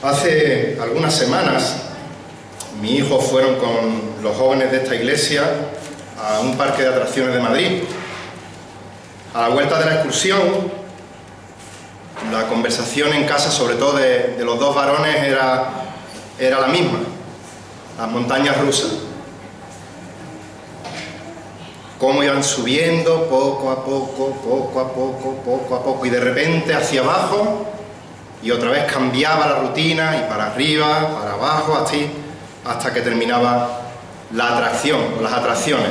Hace algunas semanas, mis hijos fueron con los jóvenes de esta iglesia a un parque de atracciones de Madrid. A la vuelta de la excursión, la conversación en casa, sobre todo de los dos varones, era la misma: las montañas rusas. Cómo iban subiendo poco a poco, y de repente hacia abajo, y otra vez cambiaba la rutina, y para arriba, para abajo, así, hasta que terminaba la atracción, o las atracciones.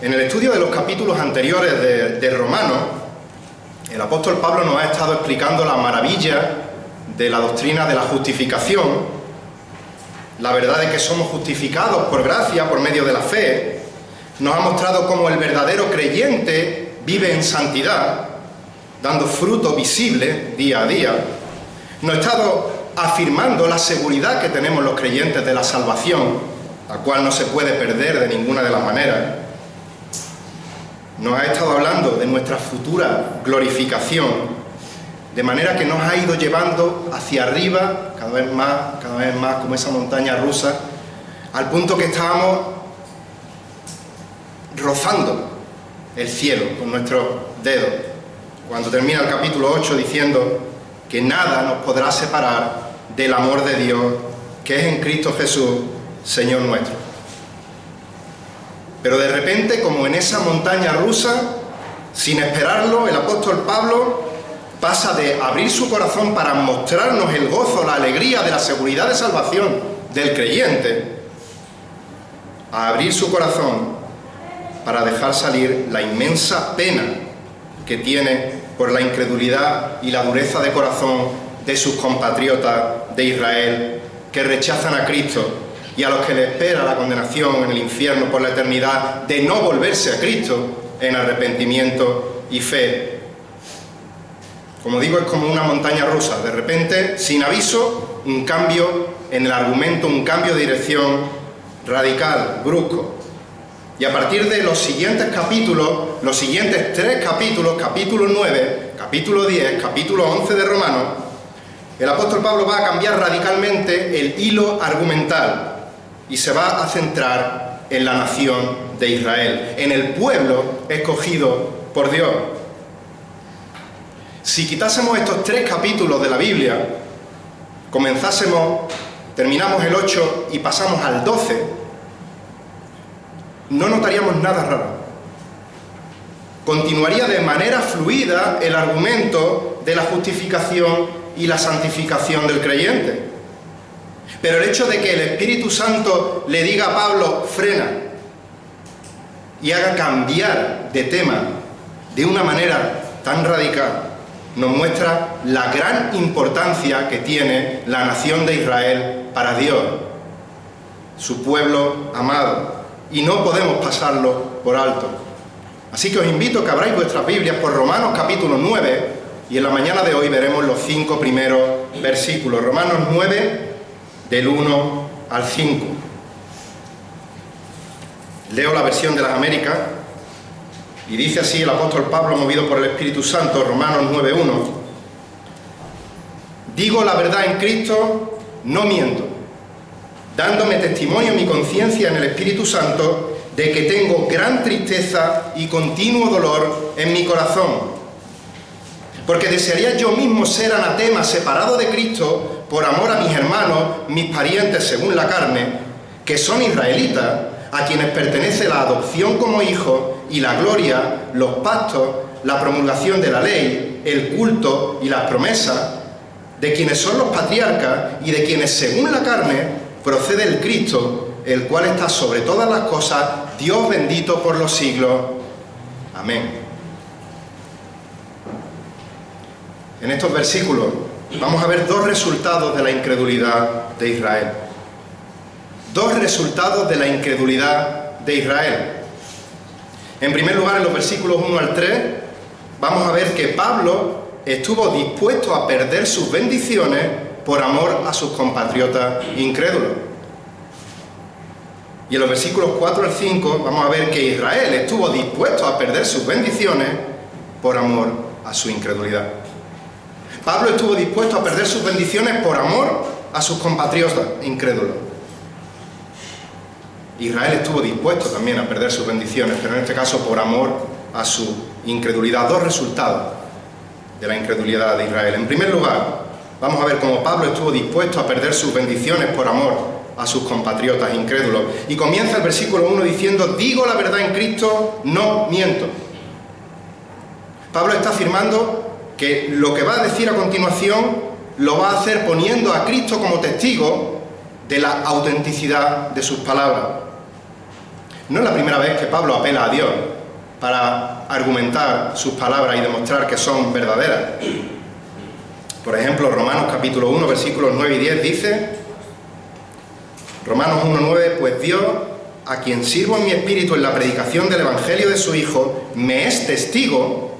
En el estudio de los capítulos anteriores de Romanos, el apóstol Pablo nos ha estado explicando la maravilla de la doctrina de la justificación, la verdad de que somos justificados por gracia, por medio de la fe. Nos ha mostrado cómo el verdadero creyente vive en santidad, dando fruto visible día a día. Nos ha estado afirmando la seguridad que tenemos los creyentes de la salvación, la cual no se puede perder de ninguna de las maneras. Nos ha estado hablando de nuestra futura glorificación, de manera que nos ha ido llevando hacia arriba, cada vez más, como esa montaña rusa, al punto que estábamos rozando el cielo con nuestros dedos, cuando termina el capítulo 8 diciendo que nada nos podrá separar del amor de Dios, que es en Cristo Jesús, Señor nuestro. Pero de repente, como en esa montaña rusa, sin esperarlo, el apóstol Pablo pasa de abrir su corazón para mostrarnos el gozo, la alegría de la seguridad de salvación del creyente, a abrir su corazón para dejar salir la inmensa pena que tiene por la incredulidad y la dureza de corazón de sus compatriotas de Israel, que rechazan a Cristo y a los que le espera la condenación en el infierno por la eternidad de no volverse a Cristo en arrepentimiento y fe. Como digo, es como una montaña rusa. De repente, sin aviso, un cambio en el argumento, un cambio de dirección radical, brusco. Y a partir de los siguientes capítulos, los siguientes 3 capítulos, capítulo 9, capítulo 10, capítulo 11 de Romanos, el apóstol Pablo va a cambiar radicalmente el hilo argumental y se va a centrar en la nación de Israel, en el pueblo escogido por Dios. Si quitásemos estos 3 capítulos de la Biblia, terminamos el 8 y pasamos al 12, no notaríamos nada raro. Continuaría de manera fluida el argumento de la justificación y la santificación del creyente. Pero el hecho de que el Espíritu Santo le diga a Pablo, frena, y haga cambiar de tema de una manera tan radical, nos muestra la gran importancia que tiene la nación de Israel para Dios, su pueblo amado, y no podemos pasarlo por alto. Así que os invito a que abráis vuestras Biblias por Romanos capítulo 9, y en la mañana de hoy veremos los 5 primeros versículos. Romanos 9, del 1 al 5. Leo la versión de las Américas, y dice así el apóstol Pablo, movido por el Espíritu Santo, Romanos 9:1: digo la verdad en Cristo, no miento, dándome testimonio mi conciencia en el Espíritu Santo de que tengo gran tristeza y continuo dolor en mi corazón, porque desearía yo mismo ser anatema, separado de Cristo, por amor a mis hermanos, mis parientes según la carne, que son israelitas, a quienes pertenece la adopción como hijos y la gloria, los pactos, la promulgación de la ley, el culto y las promesas, de quienes son los patriarcas y de quienes según la carne procede el Cristo, el cual está sobre todas las cosas, Dios bendito por los siglos. Amén. En estos versículos vamos a ver 2 resultados de la incredulidad de Israel. 2 resultados de la incredulidad de Israel. En primer lugar, en los versículos 1 al 3, vamos a ver que Pablo estuvo dispuesto a perder sus bendiciones por amor a sus compatriotas incrédulos. Y en los versículos 4 al 5 vamos a ver que Israel estuvo dispuesto a perder sus bendiciones por amor a su incredulidad. Pablo estuvo dispuesto a perder sus bendiciones por amor a sus compatriotas incrédulos. Israel estuvo dispuesto también a perder sus bendiciones, pero en este caso por amor a su incredulidad. Dos resultados de la incredulidad de Israel. En primer lugar, vamos a ver cómo Pablo estuvo dispuesto a perder sus bendiciones por amor a sus compatriotas incrédulos. Y comienza el versículo 1 diciendo: digo la verdad en Cristo, no miento. Pablo está afirmando que lo que va a decir a continuación lo va a hacer poniendo a Cristo como testigo de la autenticidad de sus palabras. No es la primera vez que Pablo apela a Dios para argumentar sus palabras y demostrar que son verdaderas. Por ejemplo, Romanos capítulo 1, versículos 9 y 10 dice, Romanos 1:9, pues Dios, a quien sirvo en mi espíritu en la predicación del Evangelio de su Hijo, me es testigo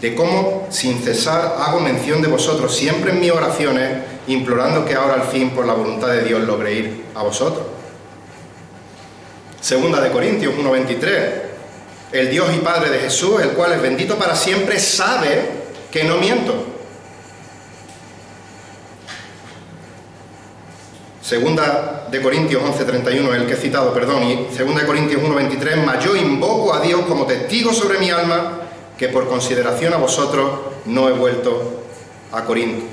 de cómo sin cesar hago mención de vosotros siempre en mis oraciones, implorando que ahora al fin por la voluntad de Dios logre ir a vosotros. Segunda de Corintios 1:23, el Dios y Padre de Jesús, el cual es bendito para siempre, sabe que no miento. Segunda de Corintios 11:31, el que he citado, perdón, y segunda de Corintios 1:23, mas yo invoco a Dios como testigo sobre mi alma, que por consideración a vosotros no he vuelto a Corinto.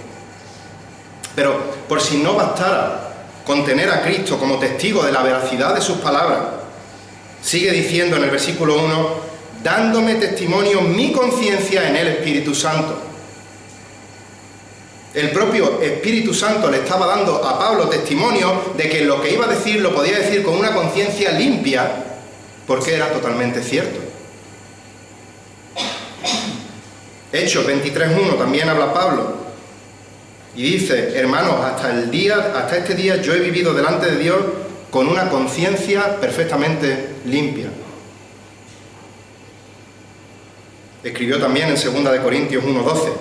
Pero por si no bastara con tener a Cristo como testigo de la veracidad de sus palabras, sigue diciendo en el versículo 1, dándome testimonio mi conciencia en el Espíritu Santo. El propio Espíritu Santo le estaba dando a Pablo testimonio de que lo que iba a decir lo podía decir con una conciencia limpia, porque era totalmente cierto. Hechos 23:1 también habla Pablo y dice, hermanos, hasta este día yo he vivido delante de Dios con una conciencia perfectamente limpia. Escribió también en 2 de Corintios 1:12,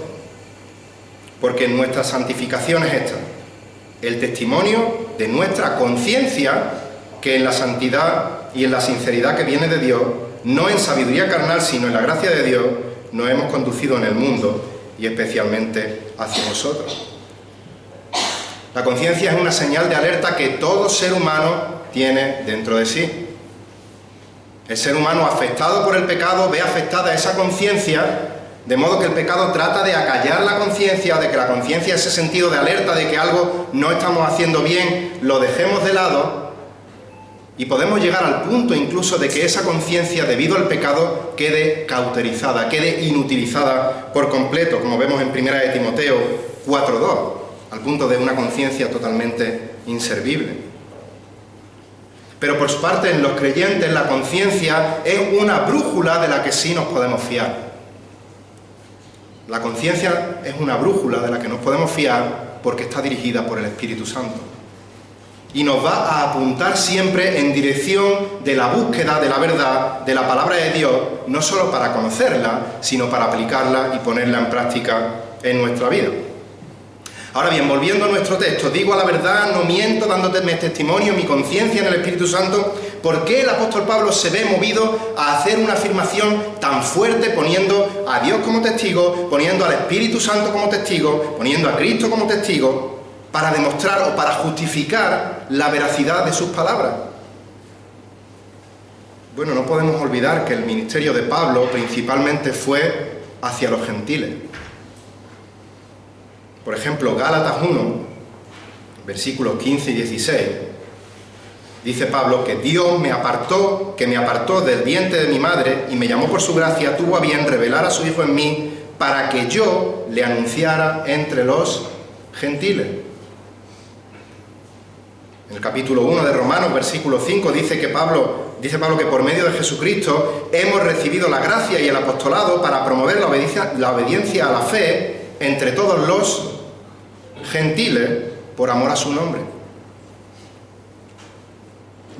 porque nuestra santificación es esta, el testimonio de nuestra conciencia, que en la santidad y en la sinceridad que viene de Dios, no en sabiduría carnal, sino en la gracia de Dios, nos hemos conducido en el mundo y especialmente hacia vosotros. La conciencia es una señal de alerta que todo ser humano tiene dentro de sí. El ser humano afectado por el pecado ve afectada esa conciencia, de modo que el pecado trata de acallar la conciencia, de que la conciencia, ese sentido de alerta de que algo no estamos haciendo bien, lo dejemos de lado. Y podemos llegar al punto incluso de que esa conciencia, debido al pecado, quede cauterizada, quede inutilizada por completo, como vemos en 1 de Timoteo 4:2, al punto de una conciencia totalmente inservible. Pero por su parte, en los creyentes, la conciencia es una brújula de la que sí nos podemos fiar. La conciencia es una brújula de la que nos podemos fiar porque está dirigida por el Espíritu Santo. Y nos va a apuntar siempre en dirección de la búsqueda de la verdad, de la palabra de Dios, no solo para conocerla, sino para aplicarla y ponerla en práctica en nuestra vida. Ahora bien, volviendo a nuestro texto, digo a la verdad, no miento, dándote testimonio, mi conciencia en el Espíritu Santo. ¿Por qué el apóstol Pablo se ve movido a hacer una afirmación tan fuerte, poniendo a Dios como testigo, poniendo al Espíritu Santo como testigo, poniendo a Cristo como testigo, para demostrar o para justificar la veracidad de sus palabras? Bueno, no podemos olvidar que el ministerio de Pablo principalmente fue hacia los gentiles. Por ejemplo, Gálatas 1, versículos 15 y 16, dice Pablo que Dios me apartó del vientre de mi madre y me llamó por su gracia, tuvo a bien revelar a su Hijo en mí para que yo le anunciara entre los gentiles. En el capítulo 1 de Romanos, versículo 5, dice Pablo que por medio de Jesucristo hemos recibido la gracia y el apostolado para promover la obediencia a la fe entre todos los gentiles por amor a su nombre.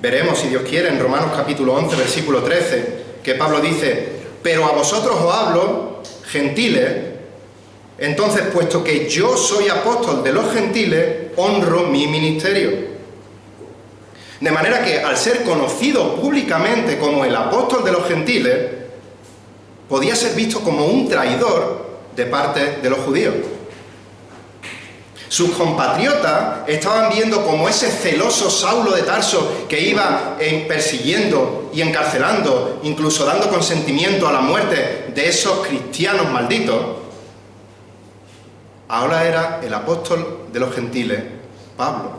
Veremos, si Dios quiere, en Romanos capítulo 11, versículo 13, que Pablo dice, pero a vosotros os hablo, gentiles, entonces, puesto que yo soy apóstol de los gentiles, honro mi ministerio. De manera que, al ser conocido públicamente como el apóstol de los gentiles, podía ser visto como un traidor de parte de los judíos. Sus compatriotas estaban viendo como ese celoso Saulo de Tarso, que iba persiguiendo y encarcelando, incluso dando consentimiento a la muerte de esos cristianos malditos, ahora era el apóstol de los gentiles, Pablo.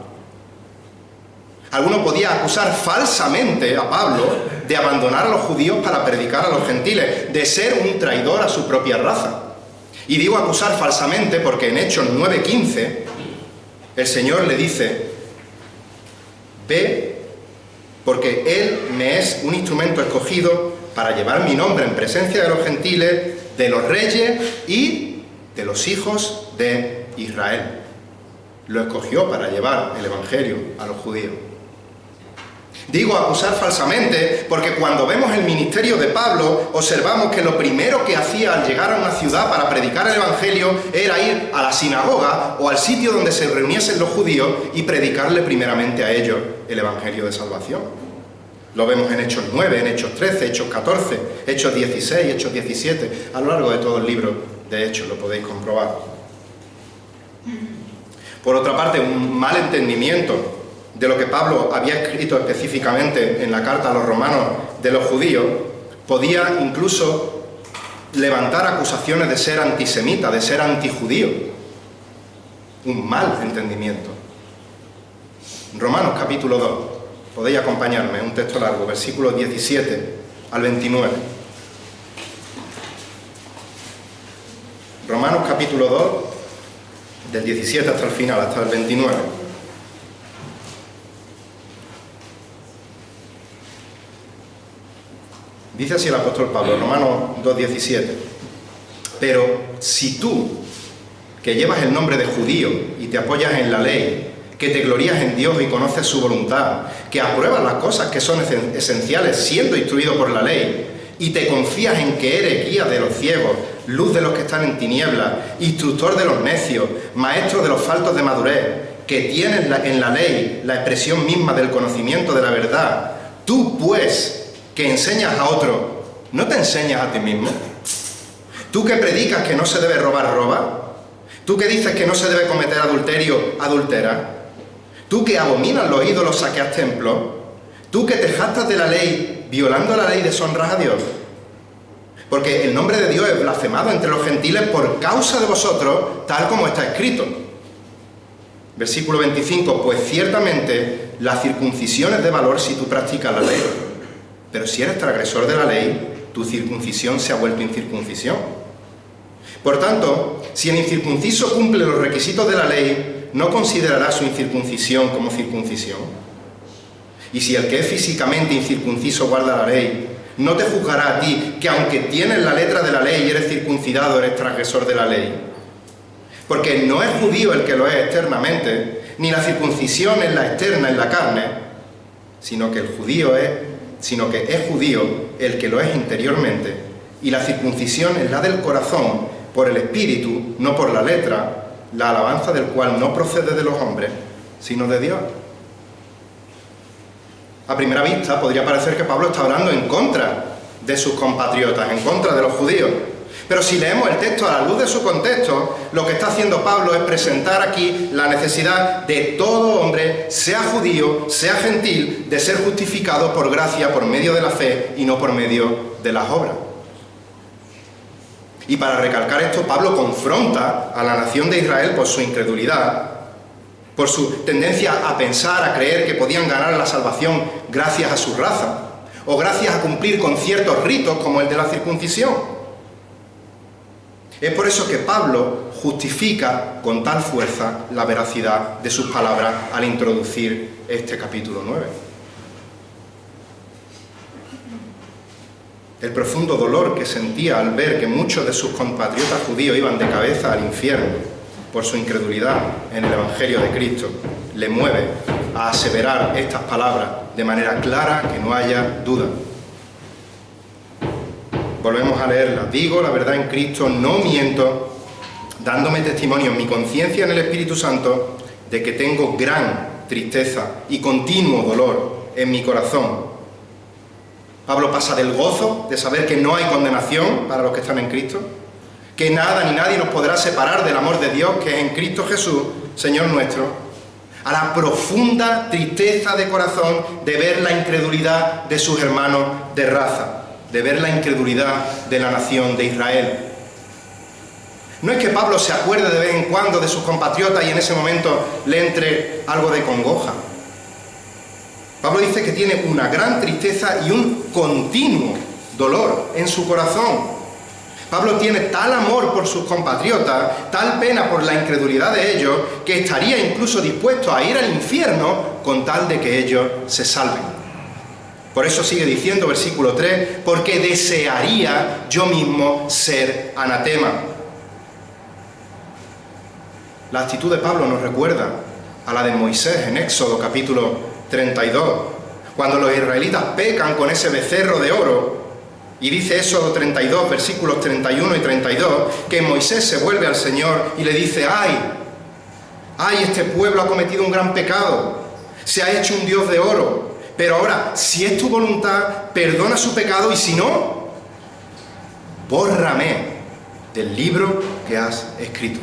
Alguno podía acusar falsamente a Pablo de abandonar a los judíos para predicar a los gentiles, de ser un traidor a su propia raza. Y digo acusar falsamente porque en Hechos 9:15 el Señor le dice: ve, porque Él me es un instrumento escogido para llevar mi nombre en presencia de los gentiles, de los reyes y de los hijos de Israel. Lo escogió para llevar el Evangelio a los judíos. Digo acusar falsamente porque cuando vemos el ministerio de Pablo, observamos que lo primero que hacía al llegar a una ciudad para predicar el Evangelio era ir a la sinagoga o al sitio donde se reuniesen los judíos y predicarle primeramente a ellos el Evangelio de salvación. Lo vemos en Hechos 9, en Hechos 13, Hechos 14, Hechos 16, Hechos 17, a lo largo de todo el libro de Hechos lo podéis comprobar. Por otra parte, un mal entendimiento de lo que Pablo había escrito específicamente en la carta a los romanos de los judíos, podía incluso levantar acusaciones de ser antisemita, de ser antijudío. Un mal entendimiento. Romanos capítulo 2, podéis acompañarme, un texto largo, versículos 17 al 29. Romanos capítulo 2, del 17 hasta el final, hasta el 29. Dice así el apóstol Pablo, Romanos 2:17: pero si tú, que llevas el nombre de judío y te apoyas en la ley, que te glorías en Dios y conoces su voluntad, que apruebas las cosas que son esenciales siendo instruido por la ley, y te confías en que eres guía de los ciegos, luz de los que están en tinieblas, instructor de los necios, maestro de los faltos de madurez, que tienes en la ley la expresión misma del conocimiento de la verdad, tú pues, que enseñas a otro, ¿no te enseñas a ti mismo? Tú que predicas que no se debe robar, roba. Tú que dices que no se debe cometer adulterio, adultera. Tú que abominas los ídolos, saqueas templos. Tú que te jactas de la ley, violando la ley, deshonras a Dios. Porque el nombre de Dios es blasfemado entre los gentiles por causa de vosotros, tal como está escrito. Versículo 25, pues ciertamente la circuncisión es de valor si tú practicas la ley. Pero si eres transgresor de la ley, tu circuncisión se ha vuelto incircuncisión. Por tanto, si el incircunciso cumple los requisitos de la ley, no considerará su incircuncisión como circuncisión. Y si el que es físicamente incircunciso guarda la ley, no te juzgará a ti, que aunque tienes la letra de la ley y eres circuncidado, eres transgresor de la ley. Porque no es judío el que lo es externamente, ni la circuncisión es la externa en la carne, sino que es judío el que lo es interiormente, y la circuncisión es la del corazón, por el espíritu, no por la letra, la alabanza del cual no procede de los hombres, sino de Dios. A primera vista podría parecer que Pablo está hablando en contra de sus compatriotas, en contra de los judíos. Pero si leemos el texto a la luz de su contexto, lo que está haciendo Pablo es presentar aquí la necesidad de todo hombre, sea judío, sea gentil, de ser justificado por gracia, por medio de la fe y no por medio de las obras. Y para recalcar esto, Pablo confronta a la nación de Israel por su incredulidad, por su tendencia a pensar, a creer que podían ganar la salvación gracias a su raza, o gracias a cumplir con ciertos ritos como el de la circuncisión. Es por eso que Pablo justifica con tal fuerza la veracidad de sus palabras al introducir este capítulo 9. El profundo dolor que sentía al ver que muchos de sus compatriotas judíos iban de cabeza al infierno por su incredulidad en el Evangelio de Cristo, le mueve a aseverar estas palabras de manera clara, que no haya duda. Volvemos a leerla. Digo la verdad en Cristo, no miento, dándome testimonio en mi conciencia en el Espíritu Santo de que tengo gran tristeza y continuo dolor en mi corazón. Pablo pasa del gozo de saber que no hay condenación para los que están en Cristo, que nada ni nadie nos podrá separar del amor de Dios que es en Cristo Jesús, Señor nuestro, a la profunda tristeza de corazón de ver la incredulidad de sus hermanos de raza, de ver la incredulidad de la nación de Israel. No es que Pablo se acuerde de vez en cuando de sus compatriotas y en ese momento le entre algo de congoja. Pablo dice que tiene una gran tristeza y un continuo dolor en su corazón. Pablo tiene tal amor por sus compatriotas, tal pena por la incredulidad de ellos, que estaría incluso dispuesto a ir al infierno con tal de que ellos se salven. Por eso sigue diciendo, versículo 3, porque desearía yo mismo ser anatema. La actitud de Pablo nos recuerda a la de Moisés en Éxodo capítulo 32, cuando los israelitas pecan con ese becerro de oro. Y dice Éxodo 32, versículos 31 y 32, que Moisés se vuelve al Señor y le dice: ¡ay, este pueblo ha cometido un gran pecado! Se ha hecho un Dios de oro. Pero ahora, si es tu voluntad, perdona su pecado, y si no, bórrame del libro que has escrito.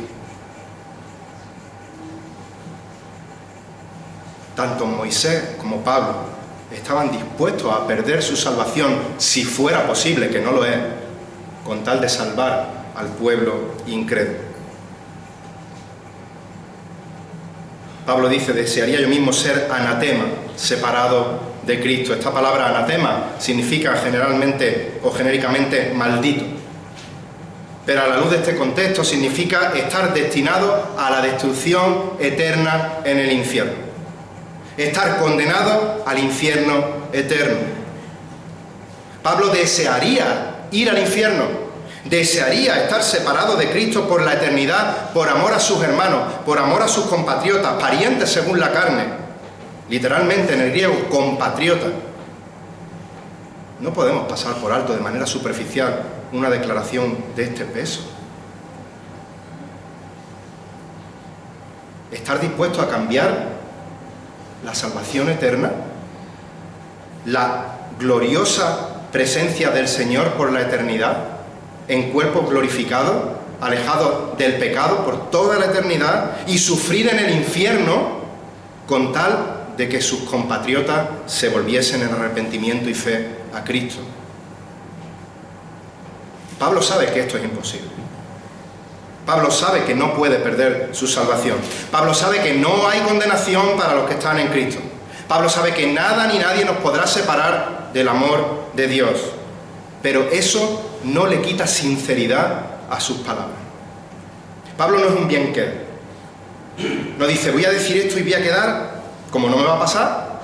Tanto Moisés como Pablo estaban dispuestos a perder su salvación, si fuera posible, que no lo es, con tal de salvar al pueblo incrédulo. Pablo dice: desearía yo mismo ser anatema, separado de Cristo. Esta palabra anatema significa generalmente o genéricamente maldito. Pero a la luz de este contexto significa estar destinado a la destrucción eterna en el infierno. Estar condenado al infierno eterno. Pablo desearía ir al infierno, desearía estar separado de Cristo por la eternidad, por amor a sus hermanos, por amor a sus compatriotas, parientes según la carne. Literalmente en el griego, compatriota. No podemos pasar por alto de manera superficial una declaración de este peso. Estar dispuesto a cambiar la salvación eterna, la gloriosa presencia del Señor por la eternidad, en cuerpos glorificados, alejados del pecado por toda la eternidad, y sufrir en el infierno con tal de que sus compatriotas se volviesen en arrepentimiento y fe a Cristo. Pablo sabe que esto es imposible. Pablo sabe que no puede perder su salvación. Pablo sabe que no hay condenación para los que están en Cristo. Pablo sabe que nada ni nadie nos podrá separar del amor de Dios. Pero eso no le quita sinceridad a sus palabras. Pablo no es un bienquero. No dice: voy a decir esto y voy a quedar como no me va a pasar.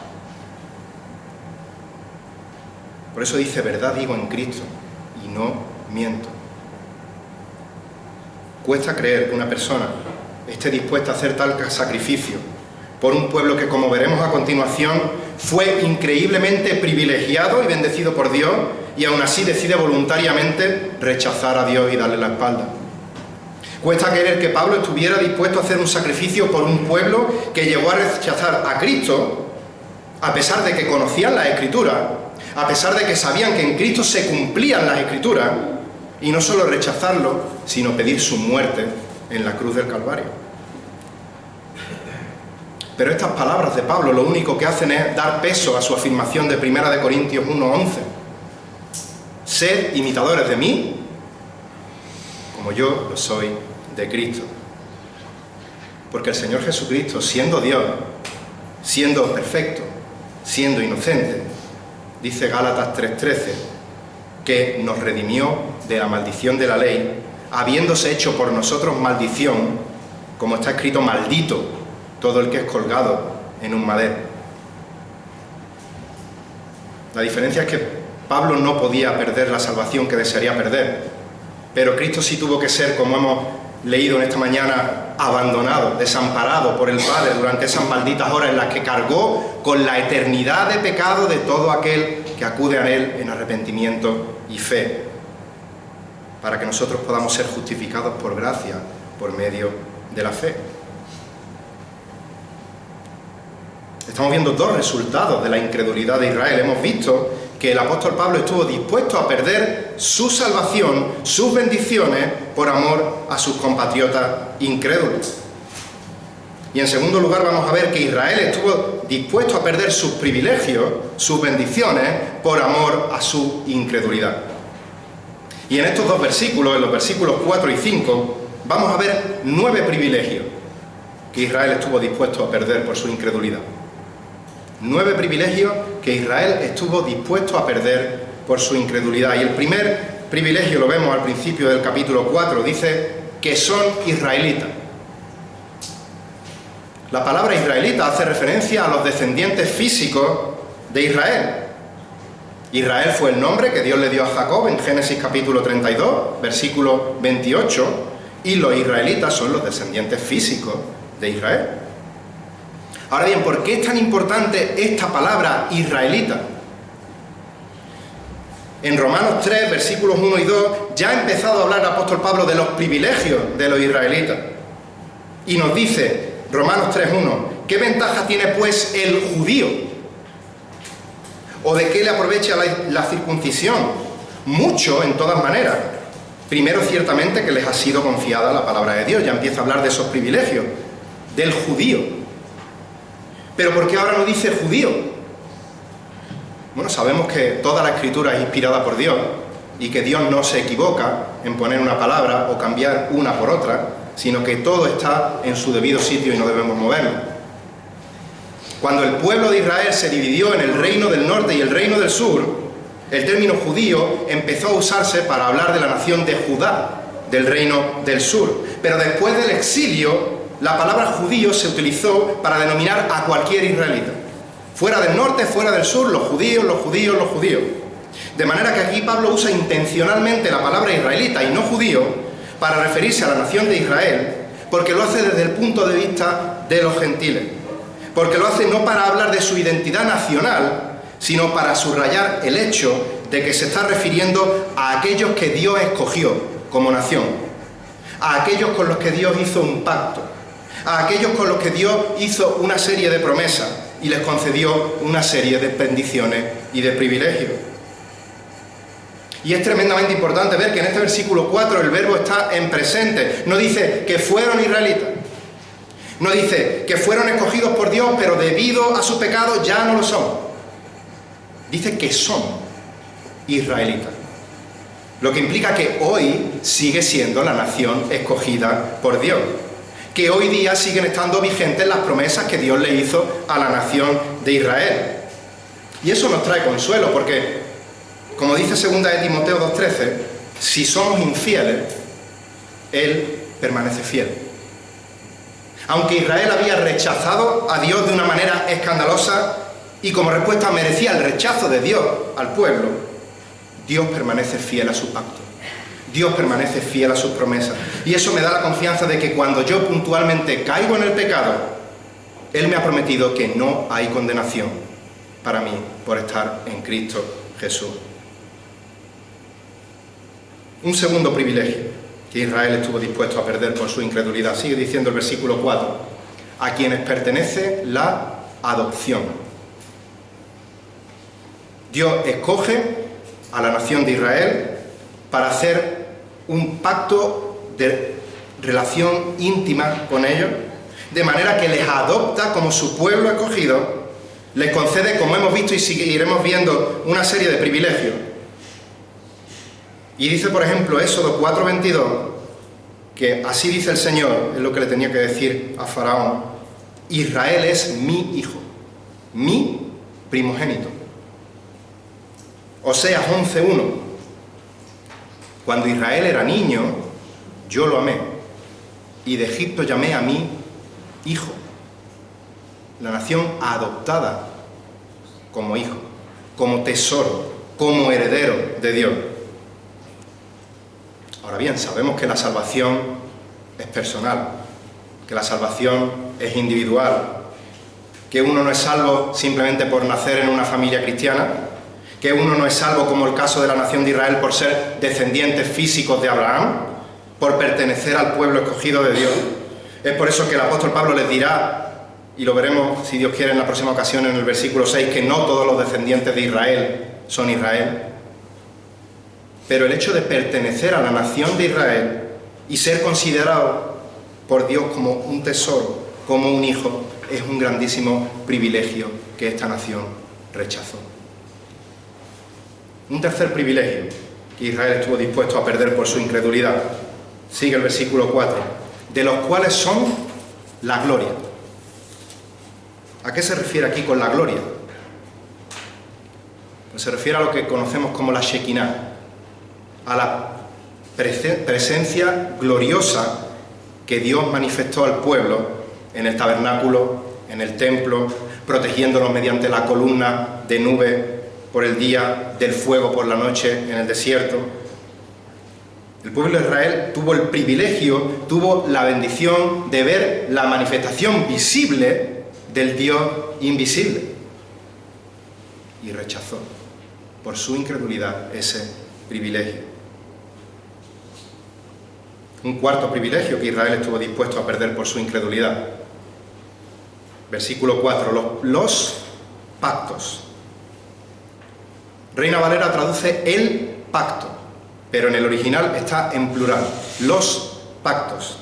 Por eso dice: verdad digo en Cristo y no miento. Cuesta creer que una persona esté dispuesta a hacer tal sacrificio por un pueblo que, como veremos a continuación, fue increíblemente privilegiado y bendecido por Dios, y aún así decide voluntariamente rechazar a Dios y darle la espalda. Cuesta creer que Pablo estuviera dispuesto a hacer un sacrificio por un pueblo que llegó a rechazar a Cristo, a pesar de que conocían las Escrituras, a pesar de que sabían que en Cristo se cumplían las Escrituras, y no solo rechazarlo, sino pedir su muerte en la cruz del Calvario. Pero estas palabras de Pablo lo único que hacen es dar peso a su afirmación de 1 Corintios 1:11. Sed imitadores de mí, como yo lo soy de Cristo. Porque el Señor Jesucristo, siendo Dios, siendo perfecto, siendo inocente, dice Gálatas 3:13, que nos redimió de la maldición de la ley, habiéndose hecho por nosotros maldición, como está escrito: maldito todo el que es colgado en un madero. La diferencia es que Pablo no podía perder la salvación que desearía perder, pero Cristo sí tuvo que ser, como hemos leído en esta mañana, abandonado, desamparado por el Padre durante esas malditas horas en las que cargó con la eternidad de pecado de todo aquel que acude a Él en arrepentimiento y fe, para que nosotros podamos ser justificados por gracia, por medio de la fe. Estamos viendo dos resultados de la incredulidad de Israel. Hemos visto que el apóstol Pablo estuvo dispuesto a perder su salvación, sus bendiciones, por amor a sus compatriotas incrédulos. Y en segundo lugar vamos a ver que Israel estuvo dispuesto a perder sus privilegios, sus bendiciones, por amor a su incredulidad. Y en estos dos versículos, en los versículos 4 y 5, vamos a ver 9 privilegios que Israel estuvo dispuesto a perder por su incredulidad. 9 privilegios que Israel estuvo dispuesto a perder por su incredulidad. Y el primer privilegio lo vemos al principio del capítulo 4, dice que son israelitas. La palabra israelita hace referencia a los descendientes físicos de Israel. Israel fue el nombre que Dios le dio a Jacob en Génesis capítulo 32, versículo 28, y los israelitas son los descendientes físicos de Israel. Ahora bien, ¿por qué es tan importante esta palabra israelita? En Romanos 3, versículos 1 y 2, ya ha empezado a hablar el apóstol Pablo de los privilegios de los israelitas. Y nos dice, Romanos 3.1, ¿qué ventaja tiene pues el judío? ¿O de qué le aprovecha la circuncisión? Mucho, en todas maneras. Primero, ciertamente, que les ha sido confiada la palabra de Dios. Ya empieza a hablar de esos privilegios, del judío. ¿Pero por qué ahora no dice judío? Bueno, sabemos que toda la Escritura es inspirada por Dios y que Dios no se equivoca en poner una palabra o cambiar una por otra, sino que todo está en su debido sitio y no debemos moverlo. Cuando el pueblo de Israel se dividió en el reino del norte y el reino del sur, el término judío empezó a usarse para hablar de la nación de Judá, del reino del sur. Pero después del exilio, la palabra judío se utilizó para denominar a cualquier israelita. Fuera del norte, fuera del sur, los judíos, los judíos, los judíos. De manera que aquí Pablo usa intencionalmente la palabra israelita y no judío para referirse a la nación de Israel, porque lo hace desde el punto de vista de los gentiles. Porque lo hace no para hablar de su identidad nacional, sino para subrayar el hecho de que se está refiriendo a aquellos que Dios escogió como nación, a aquellos con los que Dios hizo un pacto, a aquellos con los que Dios hizo una serie de promesas y les concedió una serie de bendiciones y de privilegios. Y es tremendamente importante ver que en este versículo 4 el verbo está en presente. No dice que fueron israelitas. No dice que fueron escogidos por Dios, pero debido a su pecado ya no lo son. Dice que son israelitas. Lo que implica que hoy sigue siendo la nación escogida por Dios. Que hoy día siguen estando vigentes las promesas que Dios le hizo a la nación de Israel. Y eso nos trae consuelo, porque, como dice 2 de Timoteo 2:13, si somos infieles, Él permanece fiel. Aunque Israel había rechazado a Dios de una manera escandalosa y como respuesta merecía el rechazo de Dios al pueblo, Dios permanece fiel a su pacto. Dios permanece fiel a sus promesas. Y eso me da la confianza de que cuando yo puntualmente caigo en el pecado, Él me ha prometido que no hay condenación para mí por estar en Cristo Jesús. Un segundo privilegio que Israel estuvo dispuesto a perder por su incredulidad. Sigue diciendo el versículo 4, a quienes pertenece la adopción. Dios escoge a la nación de Israel para hacer un pacto de relación íntima con ellos, de manera que les adopta como su pueblo escogido, les concede, como hemos visto y seguiremos viendo, una serie de privilegios. Y dice, por ejemplo, Éxodo 4:22, que así dice el Señor, es lo que le tenía que decir a Faraón: Israel es mi hijo, mi primogénito. Oseas 11:1, cuando Israel era niño, yo lo amé, y de Egipto llamé a mi hijo. La nación adoptada como hijo, como tesoro, como heredero de Dios. Ahora bien, sabemos que la salvación es personal, que la salvación es individual, que uno no es salvo simplemente por nacer en una familia cristiana, que uno no es salvo, como el caso de la nación de Israel, por ser descendientes físicos de Abraham, por pertenecer al pueblo escogido de Dios. Es por eso que el apóstol Pablo les dirá, y lo veremos si Dios quiere en la próxima ocasión en el versículo 6, que no todos los descendientes de Israel son Israel. Pero el hecho de pertenecer a la nación de Israel y ser considerado por Dios como un tesoro, como un hijo, es un grandísimo privilegio que esta nación rechazó. Un tercer privilegio que Israel estuvo dispuesto a perder por su incredulidad. Sigue el versículo 4. De los cuales son la gloria. ¿A qué se refiere aquí con la gloria? Pues se refiere a lo que conocemos como la Shekinah, a la presencia gloriosa que Dios manifestó al pueblo en el tabernáculo, en el templo, protegiéndolos mediante la columna de nube por el día, del fuego por la noche en el desierto. El pueblo de Israel tuvo el privilegio, tuvo la bendición de ver la manifestación visible del Dios invisible. Y rechazó, por su incredulidad, ese privilegio. Un cuarto privilegio que Israel estuvo dispuesto a perder por su incredulidad. Versículo 4. Los pactos. Reina Valera traduce el pacto, pero en el original está en plural. Los pactos.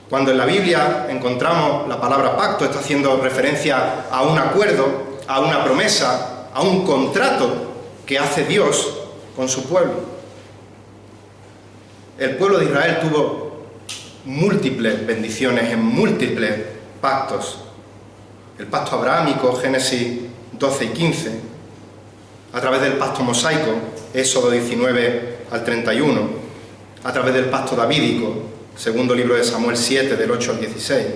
Cuando en la Biblia encontramos la palabra pacto, está haciendo referencia a un acuerdo, a una promesa, a un contrato que hace Dios con su pueblo. El pueblo de Israel tuvo múltiples bendiciones en múltiples pactos. El pacto abrahámico, Génesis 12 y 15, a través del pacto mosaico, Éxodo 19 al 31, a través del pacto davídico, segundo libro de Samuel 7, del 8 al 16,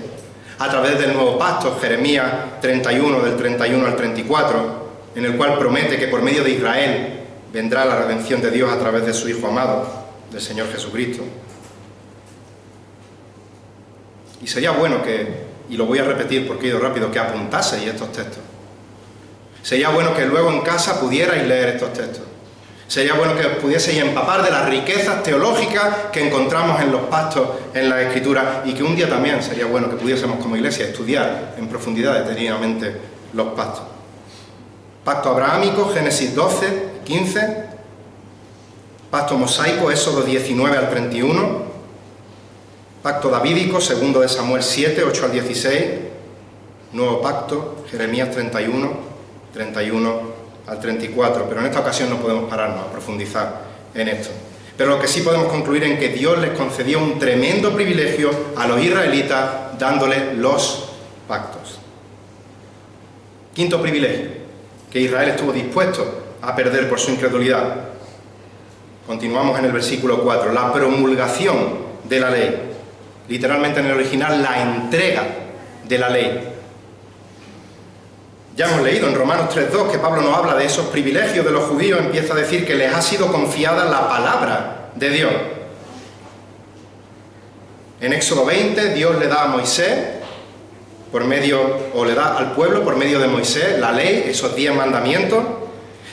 a través del nuevo pacto, Jeremías 31, del 31 al 34, en el cual promete que por medio de Israel vendrá la redención de Dios a través de su Hijo amado, del Señor Jesucristo. Y sería bueno que, y lo voy a repetir porque he ido rápido, que apuntaseis estos textos. Sería bueno que luego en casa pudierais leer estos textos. Sería bueno que os pudieseis empapar de las riquezas teológicas que encontramos en los pactos, en la Escritura, y que un día también sería bueno que pudiésemos como iglesia estudiar en profundidad detenidamente los pactos. Pacto abrahámico, Génesis 12, 15, pacto mosaico, Éxodo 19 al 31, pacto davídico, segundo de Samuel 7, 8 al 16, nuevo pacto, Jeremías 31, 31 al 34, pero en esta ocasión no podemos pararnos a profundizar en esto. Pero lo que sí podemos concluir es que Dios les concedió un tremendo privilegio a los israelitas dándoles los pactos. Quinto privilegio que Israel estuvo dispuesto a perder por su incredulidad. Continuamos en el versículo 4, la promulgación de la ley. Literalmente en el original, la entrega de la ley. Ya hemos leído en Romanos 3.2 que Pablo nos habla de esos privilegios de los judíos, empieza a decir que les ha sido confiada la palabra de Dios. En Éxodo 20, Dios le da a Moisés, le da al pueblo por medio de Moisés la ley, esos 10 mandamientos,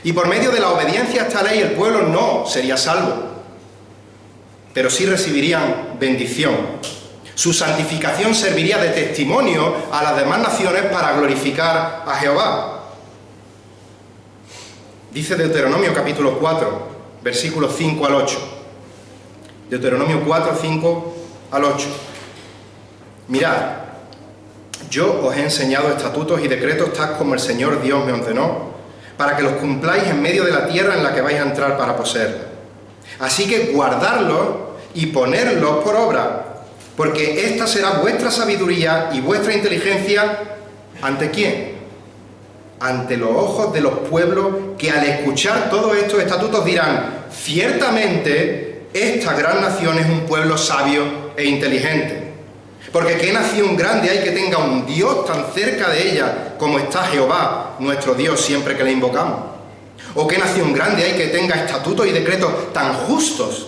y por medio de la obediencia a esta ley el pueblo no sería salvo, pero sí recibirían bendición. Su santificación serviría de testimonio a las demás naciones para glorificar a Jehová. Dice Deuteronomio capítulo 4, versículos 5 al 8. Deuteronomio 4, 5 al 8. Mirad, yo os he enseñado estatutos y decretos tal como el Señor Dios me ordenó, para que los cumpláis en medio de la tierra en la que vais a entrar para poseerla. Así que guardadlos y ponedlos por obra, porque esta será vuestra sabiduría y vuestra inteligencia, ¿ante quién? Ante los ojos de los pueblos que al escuchar todos estos estatutos dirán, ciertamente esta gran nación es un pueblo sabio e inteligente. Porque qué nación grande hay que tenga un Dios tan cerca de ella como está Jehová, nuestro Dios, siempre que le invocamos. O qué nación grande hay que tenga estatutos y decretos tan justos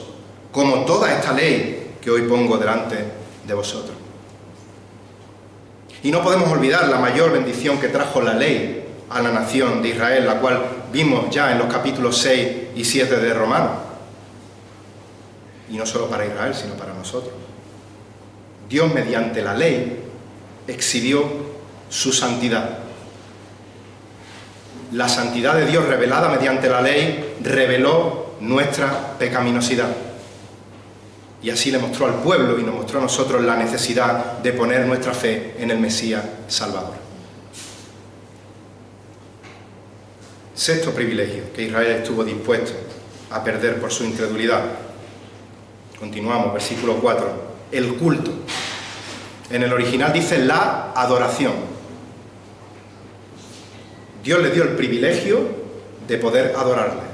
como toda esta ley que hoy pongo delante de vosotros. Y no podemos olvidar la mayor bendición que trajo la ley a la nación de Israel, la cual vimos ya en los capítulos 6 y 7 de Romanos. Y no solo para Israel, sino para nosotros. Dios, mediante la ley, exhibió su santidad. la santidad de Dios revelada mediante la ley reveló nuestra pecaminosidad. Y así le mostró al pueblo y nos mostró a nosotros la necesidad de poner nuestra fe en el Mesías Salvador. Sexto privilegio que Israel estuvo dispuesto a perder por su incredulidad. Continuamos, versículo 4. El culto. En el original dice la adoración. Dios le dio el privilegio de poder adorarle.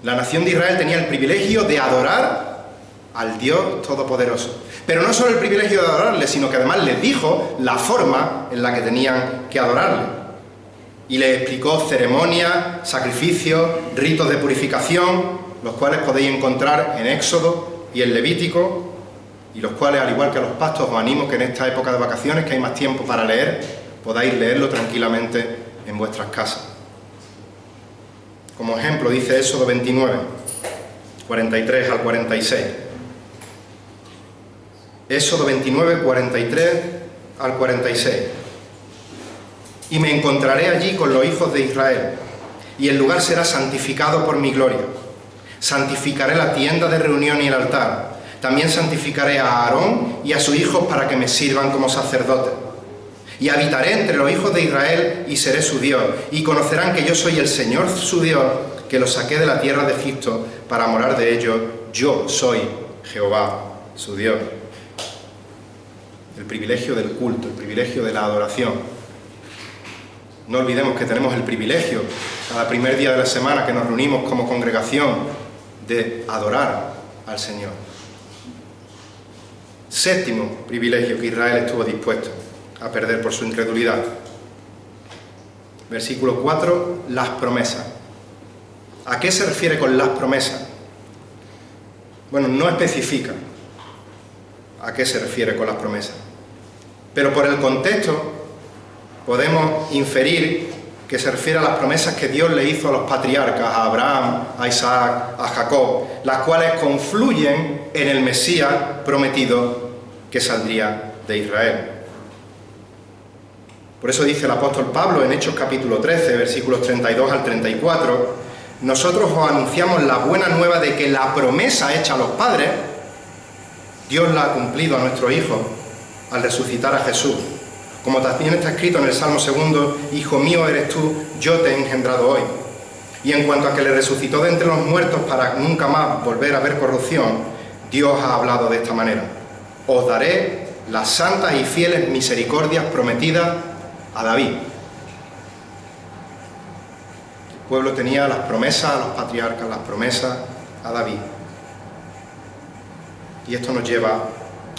La nación de Israel tenía el privilegio de adorar al Dios Todopoderoso. Pero no solo el privilegio de adorarle, sino que además les dijo la forma en la que tenían que adorarle. Y les explicó ceremonias, sacrificios, ritos de purificación, los cuales podéis encontrar en Éxodo y en Levítico, y los cuales, al igual que a los pastos, os animo que en esta época de vacaciones, que hay más tiempo para leer, podáis leerlo tranquilamente en vuestras casas. Como ejemplo, dice Éxodo 29, 43 al 46. Éxodo 29, 43 al 46. Y me encontraré allí con los hijos de Israel, y el lugar será santificado por mi gloria. Santificaré la tienda de reunión y el altar. También santificaré a Aarón y a sus hijos para que me sirvan como sacerdotes. Y habitaré entre los hijos de Israel y seré su Dios. Y conocerán que yo soy el Señor su Dios, que los saqué de la tierra de Egipto para morar de ellos. Yo soy Jehová su Dios. El privilegio del culto, el privilegio de la adoración. No olvidemos que tenemos el privilegio, cada primer día de la semana que nos reunimos como congregación, de adorar al Señor. Séptimo privilegio que Israel estuvo dispuesto a perder por su incredulidad. Versículo 4, las promesas. ¿A qué se refiere con las promesas? Bueno, no especifica a qué se refiere con las promesas, pero por el contexto podemos inferir que se refiere a las promesas que Dios le hizo a los patriarcas, a Abraham, a Isaac, a Jacob, las cuales confluyen en el Mesías prometido que saldría de Israel. Por eso dice el apóstol Pablo en Hechos capítulo 13, versículos 32 al 34, nosotros os anunciamos la buena nueva de que la promesa hecha a los padres, Dios la ha cumplido a nuestros hijos al resucitar a Jesús. Como también está escrito en el Salmo 2, Hijo mío eres tú, yo te he engendrado hoy. Y en cuanto a que le resucitó de entre los muertos para nunca más volver a ver corrupción, Dios ha hablado de esta manera. Os daré las santas y fieles misericordias prometidas a David. El pueblo tenía las promesas a los patriarcas, las promesas a David. Y esto nos lleva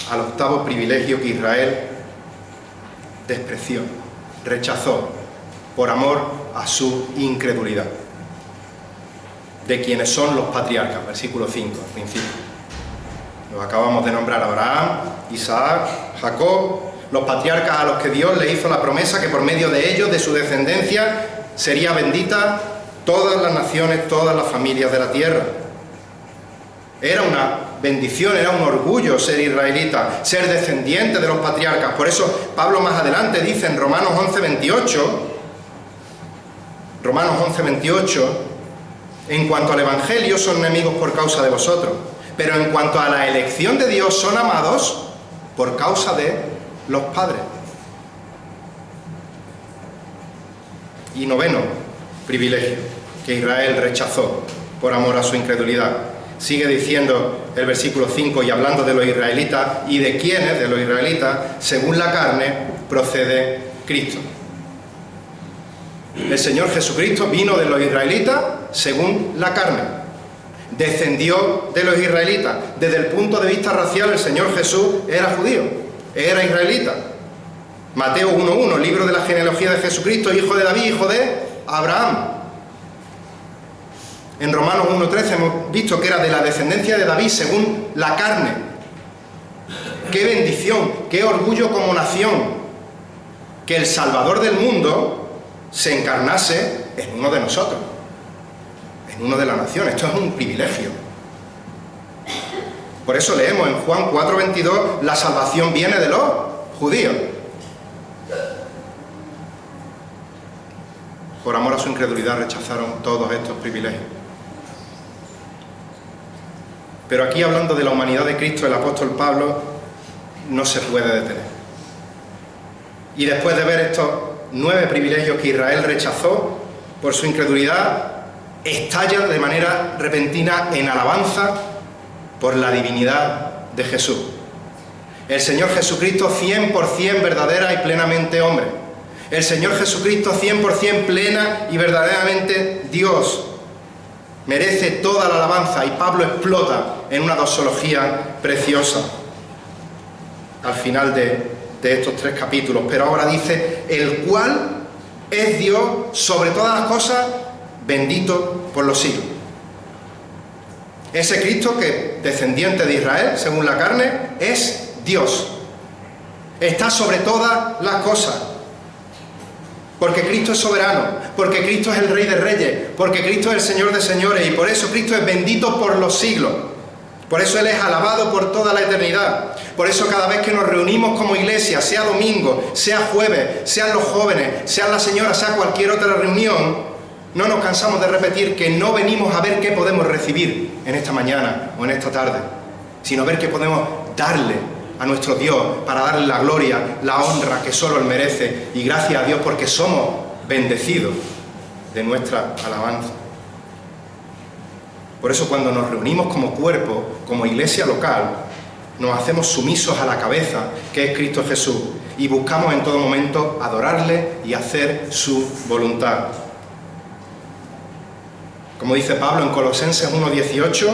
al octavo privilegio que Israel despreció, rechazó, por amor a su incredulidad. De quienes son los patriarcas, versículo 5, al principio. Los acabamos de nombrar: Abraham, Isaac, Jacob, los patriarcas a los que Dios le hizo la promesa que por medio de ellos, de su descendencia, sería bendita todas las naciones, todas las familias de la tierra. Era una bendición, era un orgullo ser israelita, ser descendiente de los patriarcas. Por eso Pablo más adelante dice en Romanos 11:28, en cuanto al Evangelio son enemigos por causa de vosotros, pero en cuanto a la elección de Dios son amados por causa de los padres. Y noveno privilegio que Israel rechazó por amor a su incredulidad. Sigue diciendo el versículo 5, y hablando de los israelitas y de quiénes de los israelitas, según la carne procede Cristo. El Señor Jesucristo vino de los israelitas según la carne. Descendió de los israelitas. Desde el punto de vista racial, el Señor Jesús era judío, era israelita. Mateo 1:1, libro de la genealogía de Jesucristo, hijo de David, hijo de Abraham. En Romanos 1:13 hemos visto que era de la descendencia de David según la carne. ¡Qué bendición! ¡Qué orgullo como nación! Que el Salvador del mundo se encarnase en uno de nosotros, en uno de la nación. Esto es un privilegio. Por eso leemos en Juan 4:22, la salvación viene de los judíos. por amor a su incredulidad, rechazaron todos estos privilegios. Pero aquí, hablando de la humanidad de Cristo, el apóstol Pablo no se puede detener. Y después de ver estos 9 privilegios que Israel rechazó por su incredulidad, estalla de manera repentina en alabanza por la divinidad de Jesús. El Señor Jesucristo 100% verdadera y plenamente hombre. El Señor Jesucristo 100% plena y verdaderamente Dios. Merece toda la alabanza, y Pablo explota en una doxología preciosa al final de estos 3 capítulos. Pero ahora dice: el cual es Dios sobre todas las cosas, bendito por los siglos. Ese Cristo, que descendiente de Israel según la carne, es Dios. Está sobre todas las cosas. Porque Cristo es soberano, porque Cristo es el Rey de Reyes, porque Cristo es el Señor de Señores, y por eso Cristo es bendito por los siglos. Por eso Él es alabado por toda la eternidad. Por eso cada vez que nos reunimos como iglesia, sea domingo, sea jueves, sean los jóvenes, sean las señoras, sea cualquier otra reunión, no nos cansamos de repetir que no venimos a ver qué podemos recibir en esta mañana o en esta tarde, sino a ver qué podemos darle a nuestro Dios, para darle la gloria, la honra que solo Él merece, y gracias a Dios porque somos bendecidos de nuestra alabanza. Por eso, cuando nos reunimos como cuerpo, como iglesia local, nos hacemos sumisos a la cabeza, que es Cristo Jesús, y buscamos en todo momento adorarle y hacer su voluntad. Como dice Pablo en Colosenses 1:18,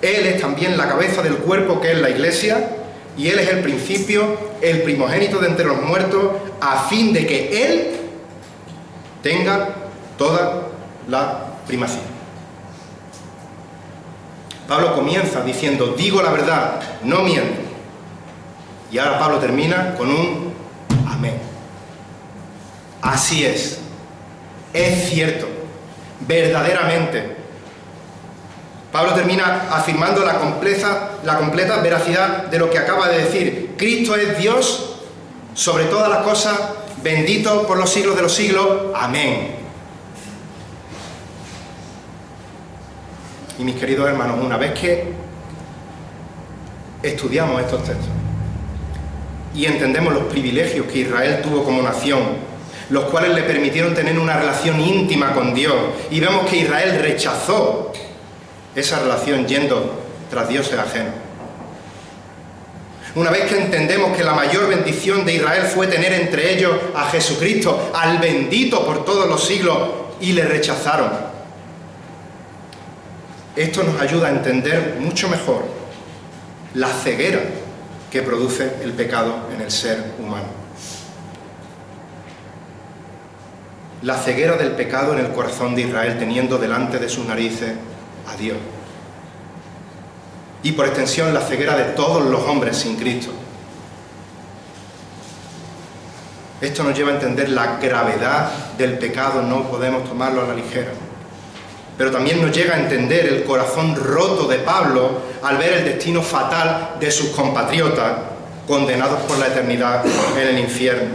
Él es también la cabeza del cuerpo, que es la iglesia, y Él es el principio, el primogénito de entre los muertos, a fin de que Él tenga toda la primacía. Pablo comienza diciendo: digo la verdad, no miento. Y ahora Pablo termina con un amén. Así es cierto, verdaderamente. Pablo termina afirmando la completa veracidad de lo que acaba de decir. Cristo es Dios sobre todas las cosas, bendito por los siglos de los siglos. Amén. Y mis queridos hermanos, una vez que estudiamos estos textos y entendemos los privilegios que Israel tuvo como nación, los cuales le permitieron tener una relación íntima con Dios, y vemos que Israel rechazó esa relación yendo tras dioses ajenos. Una vez que entendemos que la mayor bendición de Israel fue tener entre ellos a Jesucristo, al bendito por todos los siglos, y le rechazaron, esto nos ayuda a entender mucho mejor la ceguera que produce el pecado en el ser humano. La ceguera del pecado en el corazón de Israel, teniendo delante de sus narices a Dios. Y por extensión, la ceguera de todos los hombres sin Cristo. Esto nos lleva a entender la gravedad del pecado, no podemos tomarlo a la ligera. Pero también nos llega a entender el corazón roto de Pablo al ver el destino fatal de sus compatriotas, condenados por la eternidad en el infierno.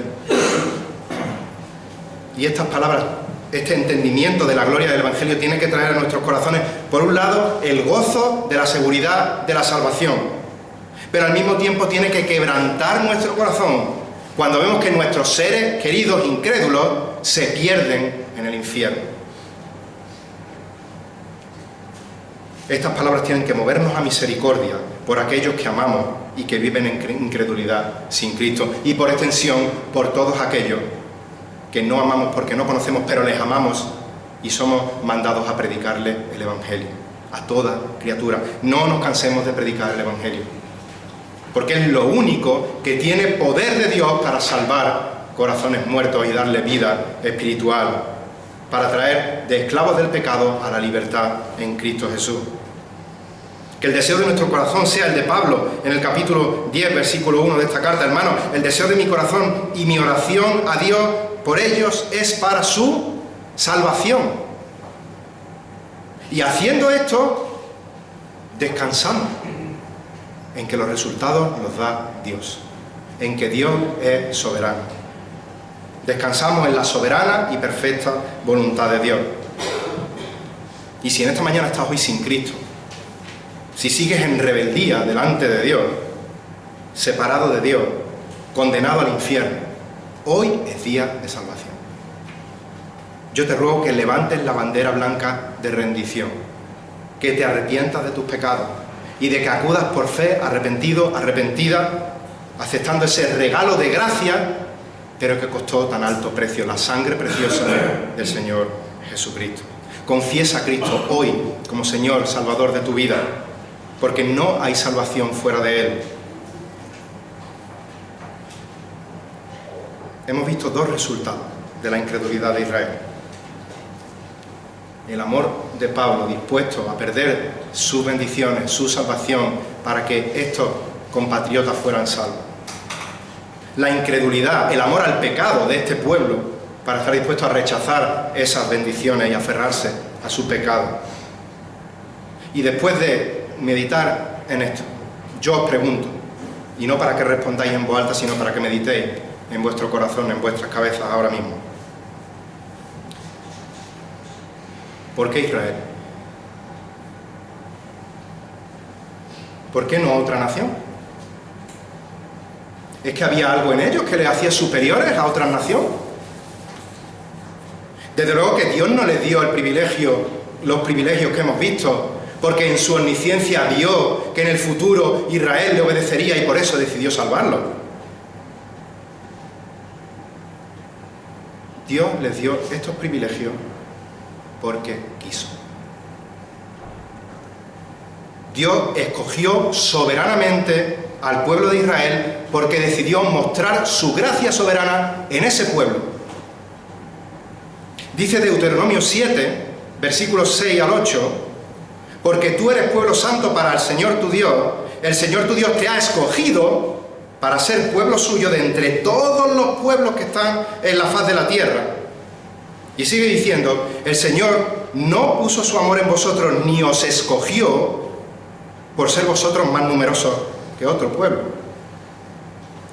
Y estas palabras, este entendimiento de la gloria del Evangelio, tiene que traer a nuestros corazones, por un lado, el gozo de la seguridad de la salvación, pero al mismo tiempo tiene que quebrantar nuestro corazón cuando vemos que nuestros seres queridos incrédulos se pierden en el infierno. Estas palabras tienen que movernos a misericordia por aquellos que amamos y que viven en incredulidad sin Cristo, y por extensión por todos aquellos que no amamos porque no conocemos, pero les amamos y somos mandados a predicarle el Evangelio a toda criatura. No nos cansemos de predicar el Evangelio, porque es lo único que tiene poder de Dios para salvar corazones muertos y darle vida espiritual, para traer de esclavos del pecado a la libertad en Cristo Jesús. Que el deseo de nuestro corazón sea el de Pablo en el capítulo 10, versículo 1 de esta carta. Hermanos, el deseo de mi corazón y mi oración a Dios por ellos es para su salvación. Y haciendo esto, descansamos en que los resultados los da Dios, en que Dios es soberano. Descansamos en la soberana y perfecta voluntad de Dios. Y si en esta mañana estás hoy sin Cristo, si sigues en rebeldía delante de Dios, separado de Dios, condenado al infierno, hoy es día de salvación. Yo te ruego que levantes la bandera blanca de rendición, que te arrepientas de tus pecados y de que acudas por fe, arrepentido, arrepentida, aceptando ese regalo de gracia, pero que costó tan alto precio, la sangre preciosa del Señor Jesucristo. Confiesa a Cristo hoy como Señor, Salvador de tu vida, porque no hay salvación fuera de Él. Hemos visto dos resultados de la incredulidad de Israel. El amor de Pablo, dispuesto a perder sus bendiciones, su salvación, para que estos compatriotas fueran salvos. La incredulidad, el amor al pecado de este pueblo, para estar dispuesto a rechazar esas bendiciones y aferrarse a su pecado. Y después de meditar en esto, yo os pregunto, y no para que respondáis en voz alta, sino para que meditéis en vuestro corazón, en vuestras cabezas ahora mismo. ¿Por qué Israel? ¿Por qué no otra nación? ¿Es que había algo en ellos que les hacía superiores a otra nación? Desde luego que Dios no les dio el privilegio, los privilegios que hemos visto, porque en su omnisciencia vio que en el futuro Israel le obedecería y por eso decidió salvarlo. Dios les dio estos privilegios porque quiso. Dios escogió soberanamente al pueblo de Israel porque decidió mostrar su gracia soberana en ese pueblo. Dice Deuteronomio 7, versículos 6 al 8, porque tú eres pueblo santo para el Señor tu Dios, el Señor tu Dios te ha escogido para ser pueblo suyo de entre todos los pueblos que están en la faz de la tierra. Y sigue diciendo, el Señor no puso su amor en vosotros ni os escogió por ser vosotros más numerosos que otro pueblo,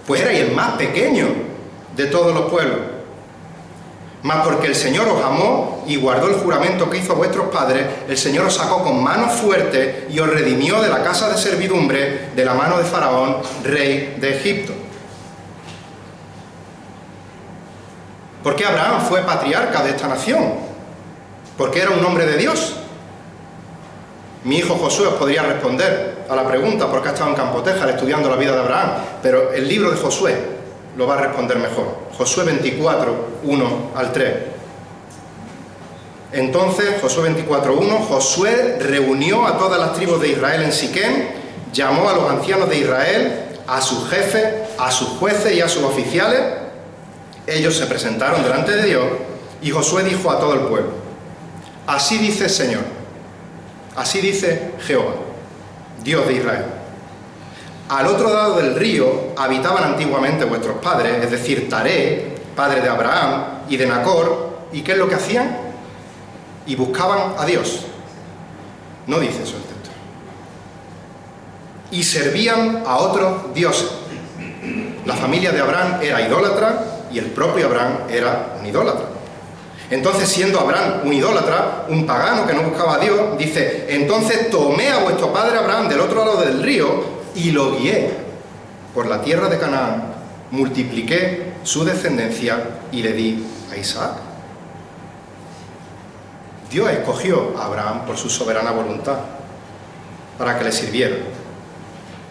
pues erais el más pequeño de todos los pueblos, mas porque el Señor os amó y guardó el juramento que hizo a vuestros padres, el Señor os sacó con mano fuerte y os redimió de la casa de servidumbre, de la mano de Faraón, rey de Egipto. ¿Por qué Abraham fue patriarca de esta nación? Porque era un hombre de Dios. Mi hijo Josué os podría responder a la pregunta porque ha estado en Campo Tejar estudiando la vida de Abraham, pero el libro de Josué lo va a responder mejor. Josué 24, 1 al 3. Entonces, Josué 24, 1, Josué reunió a todas las tribus de Israel en Siquem, llamó a los ancianos de Israel, a sus jefes, a sus jueces y a sus oficiales. Ellos se presentaron delante de Dios y Josué dijo a todo el pueblo, así dice el Señor, así dice Jehová, Dios de Israel. Al otro lado del río habitaban antiguamente vuestros padres, es decir, Taré, padre de Abraham y de Nacor, ¿y qué es lo que hacían? Y buscaban a Dios. No dice eso el texto. Y servían a otros dioses. La familia de Abraham era idólatra y el propio Abraham era un idólatra. Entonces, siendo Abraham un idólatra, un pagano que no buscaba a Dios, dice, entonces tomé a vuestro padre Abraham del otro lado del río y lo guié por la tierra de Canaán, multipliqué su descendencia y le di a Isaac. Dios escogió a Abraham por su soberana voluntad, para que le sirviera,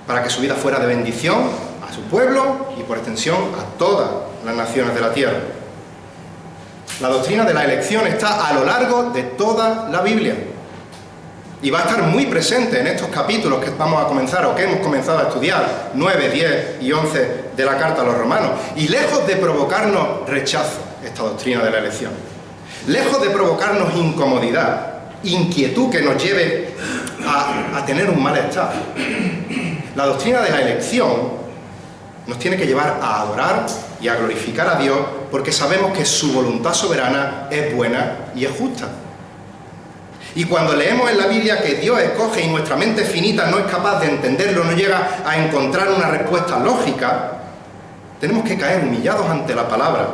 para que su vida fuera de bendición a su pueblo y por extensión a todas las naciones de la tierra. La doctrina de la elección está a lo largo de toda la Biblia y va a estar muy presente en estos capítulos que vamos a comenzar o que hemos comenzado a estudiar, 9, 10 y 11 de la carta a los romanos. Y lejos de provocarnos rechazo, esta doctrina de la elección, lejos de provocarnos incomodidad, inquietud que nos lleve a tener un malestar, la doctrina de la elección nos tiene que llevar a adorar y a glorificar a Dios porque sabemos que su voluntad soberana es buena y es justa. Y cuando leemos en la Biblia que Dios escoge y nuestra mente finita no es capaz de entenderlo, no llega a encontrar una respuesta lógica, tenemos que caer humillados ante la palabra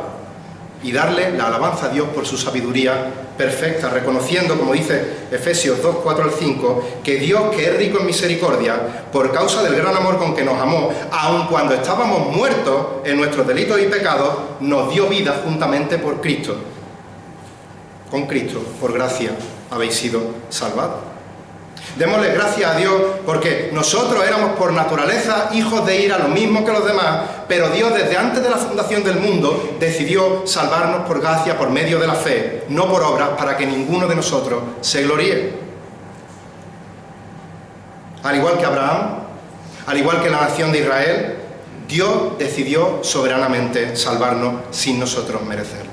y darle la alabanza a Dios por su sabiduría perfecta, reconociendo, como dice Efesios 2, 4 al 5, que Dios, que es rico en misericordia, por causa del gran amor con que nos amó, aun cuando estábamos muertos en nuestros delitos y pecados, nos dio vida juntamente por Cristo. Con Cristo, por gracia, habéis sido salvados. Démosle gracias a Dios porque nosotros éramos por naturaleza hijos de ira, lo mismo que los demás, pero Dios desde antes de la fundación del mundo decidió salvarnos por gracia, por medio de la fe, no por obras, para que ninguno de nosotros se gloríe. Al igual que Abraham, al igual que la nación de Israel, Dios decidió soberanamente salvarnos sin nosotros merecerlo.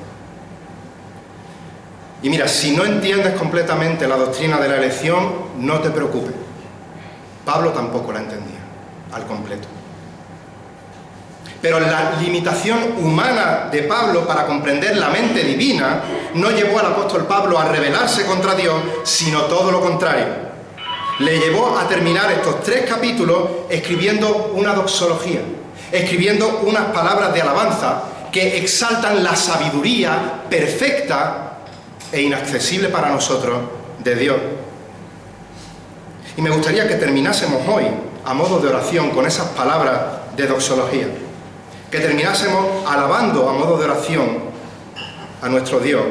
Y mira, si no entiendes completamente la doctrina de la elección, no te preocupes. Pablo tampoco la entendía al completo. Pero la limitación humana de Pablo para comprender la mente divina no llevó al apóstol Pablo a rebelarse contra Dios, sino todo lo contrario. Le llevó a terminar estos 3 capítulos escribiendo una doxología, escribiendo unas palabras de alabanza que exaltan la sabiduría perfecta e inaccesible para nosotros de Dios. Y me gustaría que terminásemos hoy, a modo de oración, con esas palabras de doxología. Que terminásemos alabando a modo de oración a nuestro Dios,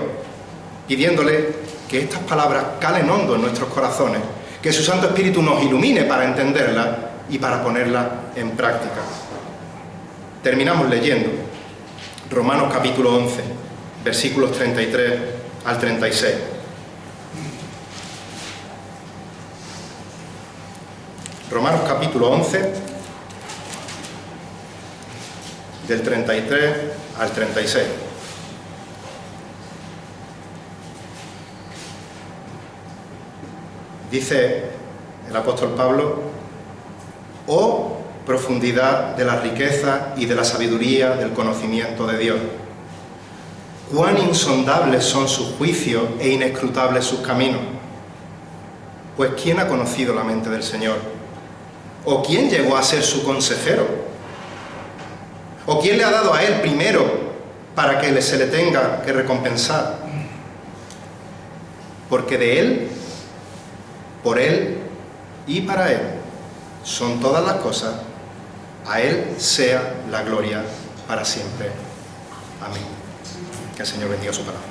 pidiéndole que estas palabras calen hondo en nuestros corazones, que su Santo Espíritu nos ilumine para entenderlas y para ponerlas en práctica. Terminamos leyendo Romanos capítulo 11, versículos 33 al 36. Romanos capítulo 11, del 33 al 36. Dice el apóstol Pablo: oh profundidad de la riqueza y de la sabiduría del conocimiento de Dios. Cuán insondables son sus juicios e inescrutables sus caminos. Pues ¿quién ha conocido la mente del Señor? ¿O quién llegó a ser su consejero? ¿O quién le ha dado a él primero para que se le tenga que recompensar? Porque de él, por él y para él son todas las cosas. A él sea la gloria para siempre. Amén. Que el Señor bendiga su palabra.